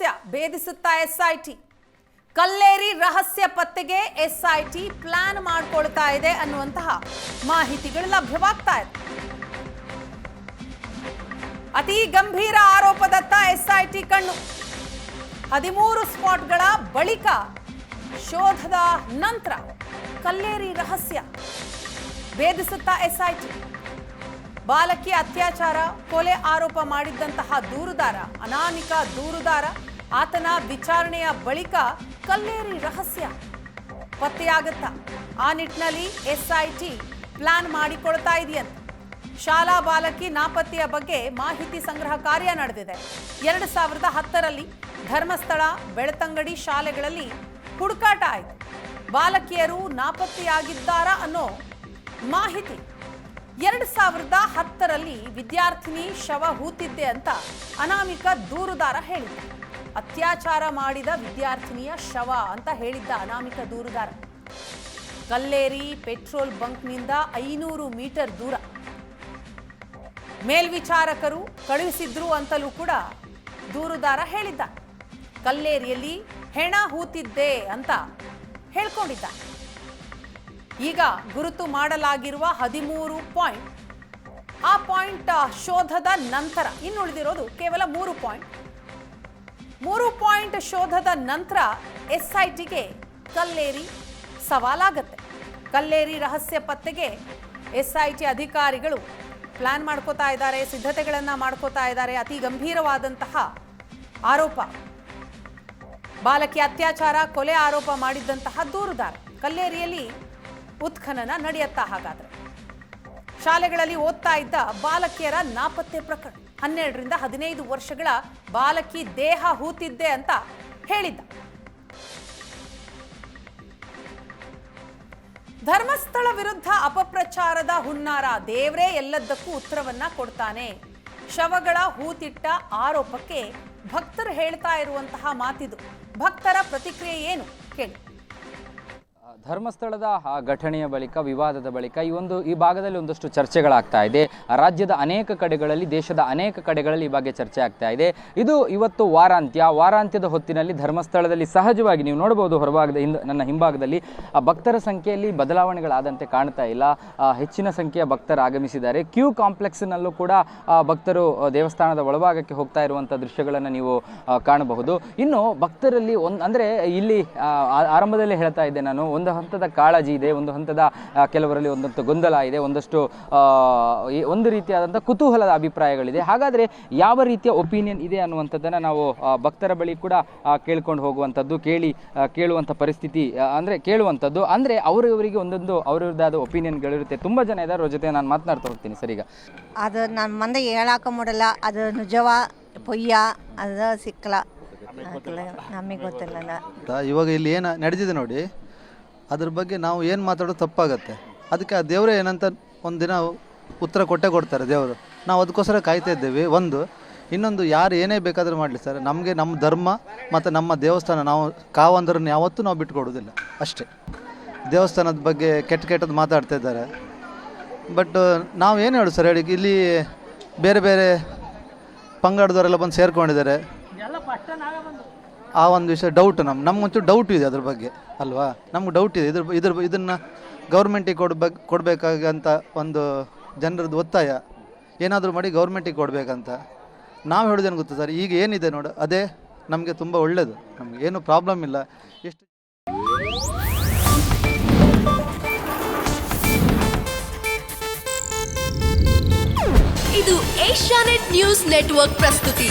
ರಹಸ್ಯ ಭೇದಿಸುತ್ತಾ ಎಸ್ಐಟಿ. ಕಲ್ಲೇರಿ ರಹಸ್ಯ ಪತ್ತೆಗೆ ಎಸ್ಐಟಿ ಪ್ಲಾನ್ ಮಾಡಿಕೊಳ್ತಾ ಇದೆ ಅನ್ನುವಂತಹ ಮಾಹಿತಿಗಳು ಲಭ್ಯವಾಗ್ತಾ ಇದೆ. ಅತಿ ಗಂಭೀರ ಆರೋಪದತ್ತ ಎಸ್ಐಟಿ ಕಣ್ಣು. 13 ಸ್ಪಾಟ್ಗಳ ಬಳಿಕ ಶೋಧದ ನಂತರ ಕಲ್ಲೇರಿ ರಹಸ್ಯ ಭೇದಿಸುತ್ತಾ ಎಸ್ಐಟಿ. ಬಾಲಕಿ ಅತ್ಯಾಚಾರ ಕೊಲೆ ಆರೋಪ ಮಾಡಿದ್ದಂತಹ ದೂರುದಾರ, ಅನಾಮಿಕ ದೂರುದಾರ, ಆತನ ವಿಚಾರಣೆಯ ಬಳಿಕ ಕಲ್ಲೇರಿ ರಹಸ್ಯ ಪತ್ತೆಯಾಗುತ್ತಾ ಆ ನಿಟ್ಟಿನಲ್ಲಿ ಎಸ್ಐಟಿ ಪ್ಲಾನ್ ಮಾಡಿಕೊಳ್ತಾ ಇದೆಯಂತೆ. ಶಾಲಾ ಬಾಲಕಿ ನಾಪತ್ತೆಯ ಬಗ್ಗೆ ಮಾಹಿತಿ ಸಂಗ್ರಹ ಕಾರ್ಯ ನಡೆದಿದೆ. 2010ರಲ್ಲಿ ಧರ್ಮಸ್ಥಳ, ಬೆಳ್ತಂಗಡಿ ಶಾಲೆಗಳಲ್ಲಿ ಹುಡುಕಾಟ ಆಯಿತು. ಬಾಲಕಿಯರು ನಾಪತ್ತೆಯಾಗಿದ್ದಾರಾ ಅನ್ನೋ ಮಾಹಿತಿ 2010ರಲ್ಲಿ ವಿದ್ಯಾರ್ಥಿನಿ ಶವ ಹೂತಿದ್ದೆ ಅಂತ ಅನಾಮಿಕ ದೂರುದಾರ ಹೇಳಿದ್ದ. ಅತ್ಯಾಚಾರ ಮಾಡಿದ ವಿದ್ಯಾರ್ಥಿನಿಯ ಶವ ಅಂತ ಹೇಳಿದ್ದ ಅನಾಮಿಕ ದೂರುದಾರ. ಕಲ್ಲೇರಿ ಪೆಟ್ರೋಲ್ ಬಂಕ್ನಿಂದ 500 ಮೀಟರ್ ದೂರ ಮೇಲ್ವಿಚಾರಕರು ಕಳುಹಿಸಿದ್ರು ಅಂತಲೂ ಕೂಡ ದೂರುದಾರ ಹೇಳಿದ್ದ. ಕಲ್ಲೇರಿಯಲ್ಲಿ ಹೆಣ ಹೂತಿದ್ದೆ ಅಂತ ಹೇಳ್ಕೊಂಡಿದ್ದ. ಈಗ ಗುರುತು ಮಾಡಲಾಗಿರುವ 13 ಪಾಯಿಂಟ್, ಆ ಪಾಯಿಂಟ್ ಶೋಧದ ನಂತರ ಇನ್ನುಳಿದಿರೋದು ಕೇವಲ 3 ಪಾಯಿಂಟ್. 3 ಪಾಯಿಂಟ್ ಶೋಧದ ನಂತರ ಎಸ್ಐಟಿಗೆ ಕಲ್ಲೇರಿ ಸವಾಲಾಗತ್ತೆ. ಕಲ್ಲೇರಿ ರಹಸ್ಯ ಪತ್ತೆಗೆ ಎಸ್ಐಟಿ ಅಧಿಕಾರಿಗಳು ಪ್ಲಾನ್ ಮಾಡ್ಕೋತಾ ಇದ್ದಾರೆ, ಸಿದ್ಧತೆಗಳನ್ನ ಮಾಡ್ಕೋತಾ ಇದ್ದಾರೆ. ಅತಿ ಗಂಭೀರವಾದಂತಹ ಆರೋಪ, ಬಾಲಕಿ ಅತ್ಯಾಚಾರ ಕೊಲೆ ಆರೋಪ ಮಾಡಿದ್ದಂತಹ ದೂರುದಾರ. ಕಲ್ಲೇರಿಯಲ್ಲಿ ಉತ್ಖನನ ನಡೆಯುತ್ತಾ. ಹಾಗಾದ್ರೆ ಶಾಲೆಗಳಲ್ಲಿ ಓದ್ತಾ ಇದ್ದ ಬಾಲಕಿಯರ ನಾಪತ್ತೆ ಪ್ರಕರಣ. 12ರಿಂದ 15 ವರ್ಷಗಳ ಬಾಲಕಿ ದೇಹ ಹೂತಿದ್ದೆ ಅಂತ ಹೇಳಿದ್ದ. ಧರ್ಮಸ್ಥಳ ವಿರುದ್ಧ ಅಪಪ್ರಚಾರದ ಹುನ್ನಾರ. ದೇವರೇ ಎಲ್ಲದಕ್ಕೂ ಉತ್ತರವನ್ನ ಕೊಡ್ತಾನೆ. ಶವಗಳ ಹೂತಿಟ್ಟ ಆರೋಪಕ್ಕೆ ಭಕ್ತರು ಹೇಳ್ತಾ ಇರುವಂತಹ ಮಾತಿದು. ಭಕ್ತರ ಪ್ರತಿಕ್ರಿಯೆ ಏನು ಕೇಳಿ. ಧರ್ಮಸ್ಥಳದ ಘಟನೆಯ ಬಳಿಕ, ವಿವಾದದ ಬಳಿಕ ಈ ಭಾಗದಲ್ಲಿ ಒಂದಷ್ಟು ಚರ್ಚೆಗಳಾಗ್ತಾ ಇದೆ. ರಾಜ್ಯದ ಅನೇಕ ಕಡೆಗಳಲ್ಲಿ, ದೇಶದ ಅನೇಕ ಕಡೆಗಳಲ್ಲಿ ಈ ಬಗ್ಗೆ ಚರ್ಚೆ ಆಗ್ತಾ ಇದೆ. ಇದು ಇವತ್ತು ವಾರಾಂತ್ಯದ ಹೊತ್ತಿನಲ್ಲಿ ಧರ್ಮಸ್ಥಳದಲ್ಲಿ ಸಹಜವಾಗಿ ನೀವು ನೋಡಬಹುದು, ನನ್ನ ಹಿಂಭಾಗದಲ್ಲಿ ಭಕ್ತರ ಸಂಖ್ಯೆಯಲ್ಲಿ ಬದಲಾವಣೆಗಳಾದಂತೆ ಕಾಣ್ತಾ ಇಲ್ಲ. ಹೆಚ್ಚಿನ ಸಂಖ್ಯೆಯ ಭಕ್ತರು ಆಗಮಿಸಿದ್ದಾರೆ. ಕ್ಯೂ ಕಾಂಪ್ಲೆಕ್ಸ್ನಲ್ಲೂ ಕೂಡ ಭಕ್ತರು ದೇವಸ್ಥಾನದ ಒಳಭಾಗಕ್ಕೆ ಹೋಗ್ತಾ ಇರುವಂಥ ದೃಶ್ಯಗಳನ್ನು ನೀವು ಕಾಣಬಹುದು. ಇನ್ನು ಭಕ್ತರಲ್ಲಿ ಅಂದರೆ ಇಲ್ಲಿ ಆರಂಭದಲ್ಲಿ ಹೇಳ್ತಾ ಇದ್ದೆ ನಾನು, ಒಂದು ಹಂತದ ಕಾಳಜಿ ಇದೆ, ಒಂದು ಹಂತದ ಕೆಲವರಲ್ಲಿ ಒಂದಂತ ಗೊಂದಲ ಇದೆ, ಒಂದು ರೀತಿಯಾದಂಥ ಕುತೂಹಲದ ಅಭಿಪ್ರಾಯಗಳಿದೆ. ಹಾಗಾದರೆ ಯಾವ ರೀತಿಯ ಒಪಿನಿಯನ್ ಇದೆ ಅನ್ನುವಂಥದ್ದನ್ನು ನಾವು ಭಕ್ತರ ಬಳಿ ಕೂಡ ಕೇಳ್ಕೊಂಡು ಹೋಗುವಂಥದ್ದು, ಕೇಳುವಂಥ ಪರಿಸ್ಥಿತಿ ಕೇಳುವಂಥದ್ದು. ಅಂದರೆ ಅವರಿಗೆ ಒಂದೊಂದು ಅವರದ್ದಾದ ಒಪಿನಿಯನ್ಗಳಿರುತ್ತೆ. ತುಂಬ ಜನ ಇದ್ದಾರೆ, ಅವ್ರ ಜೊತೆ ನಾನು ಮಾತನಾಡ್ತಾ ಹೋಗ್ತೀನಿ. ಸರ್, ಈಗ ಅದು ನಮ್ಮ ಮಂದೆ ಹೇಳಾಕ ಮಾಡಲ್ಲ, ಅದು ನಿಜವ ಪೊಯ್ಯ ಅದು ಸಿಕ್ಕಲ್ಲ, ನಮಗೆ ಗೊತ್ತಿಲ್ಲ. ಇವಾಗ ಇಲ್ಲಿ ಏನು ನಡೆದಿದೆ ನೋಡಿ, ಅದ್ರ ಬಗ್ಗೆ ನಾವು ಏನು ಮಾತಾಡೋದು ತಪ್ಪಾಗತ್ತೆ. ಅದಕ್ಕೆ ಆ ದೇವರೇ ಏನಂತ ಒಂದಿನ ಉತ್ತರ ಕೊಡ್ತಾರೆ ದೇವರು. ನಾವು ಅದಕ್ಕೋಸ್ಕರ ಕಾಯ್ತಾ ಇದ್ದೇವೆ. ಇನ್ನೊಂದು ಯಾರು ಏನೇ ಬೇಕಾದರೂ ಮಾಡಲಿ ಸರ್, ನಮಗೆ ನಮ್ಮ ಧರ್ಮ ಮತ್ತು ನಮ್ಮ ದೇವಸ್ಥಾನ, ನಾವು ಕಾವಂದ್ರನ್ನ ಯಾವತ್ತೂ ನಾವು ಬಿಟ್ಕೊಡೋದಿಲ್ಲ ಅಷ್ಟೇ. ದೇವಸ್ಥಾನದ ಬಗ್ಗೆ ಕೆಟ್ಟದ್ದು ಮಾತಾಡ್ತಾ ಇದ್ದಾರೆ. ಬಟ್ ನಾವು ಏನು ಹೇಳೋದು ಸರ್ ಹೇಳಿ, ಇಲ್ಲಿ ಬೇರೆ ಬೇರೆ ಪಂಗಡದವರೆಲ್ಲ ಬಂದು ಸೇರ್ಕೊಂಡಿದ್ದಾರೆ. ಆ ಒಂದು ವಿಷಯ ಡೌಟ್ ನಮ್ಗೊಂಚೂರು ಡೌಟ್ ಇದೆ ಅದ್ರ ಬಗ್ಗೆ ಅಲ್ವಾ. ನಮ್ಗೆ ಡೌಟ್ ಇದೆ ಇದನ್ನು ಗೌರ್ಮೆಂಟಿಗೆ ಕೊಡಬೇಕಂತ ಒಂದು ಜನರದ್ದು ಒತ್ತಾಯ. ಏನಾದರೂ ಮಾಡಿ ಗೌರ್ಮೆಂಟಿಗೆ ಕೊಡಬೇಕಂತ ನಾವು ಹೇಳೋದೇನು ಗೊತ್ತಾ ಸರ್, ಈಗ ಏನಿದೆ ನೋಡು ಅದೇ ನಮಗೆ ತುಂಬ ಒಳ್ಳೆಯದು. ನಮಗೆ ಏನು ಪ್ರಾಬ್ಲಮ್ ಇಲ್ಲ. ಎಷ್ಟು ಇದು ಏಷ್ಯಾನೆಟ್ ನ್ಯೂಸ್ ನೆಟ್ವರ್ಕ್ ಪ್ರಸ್ತುತಿ.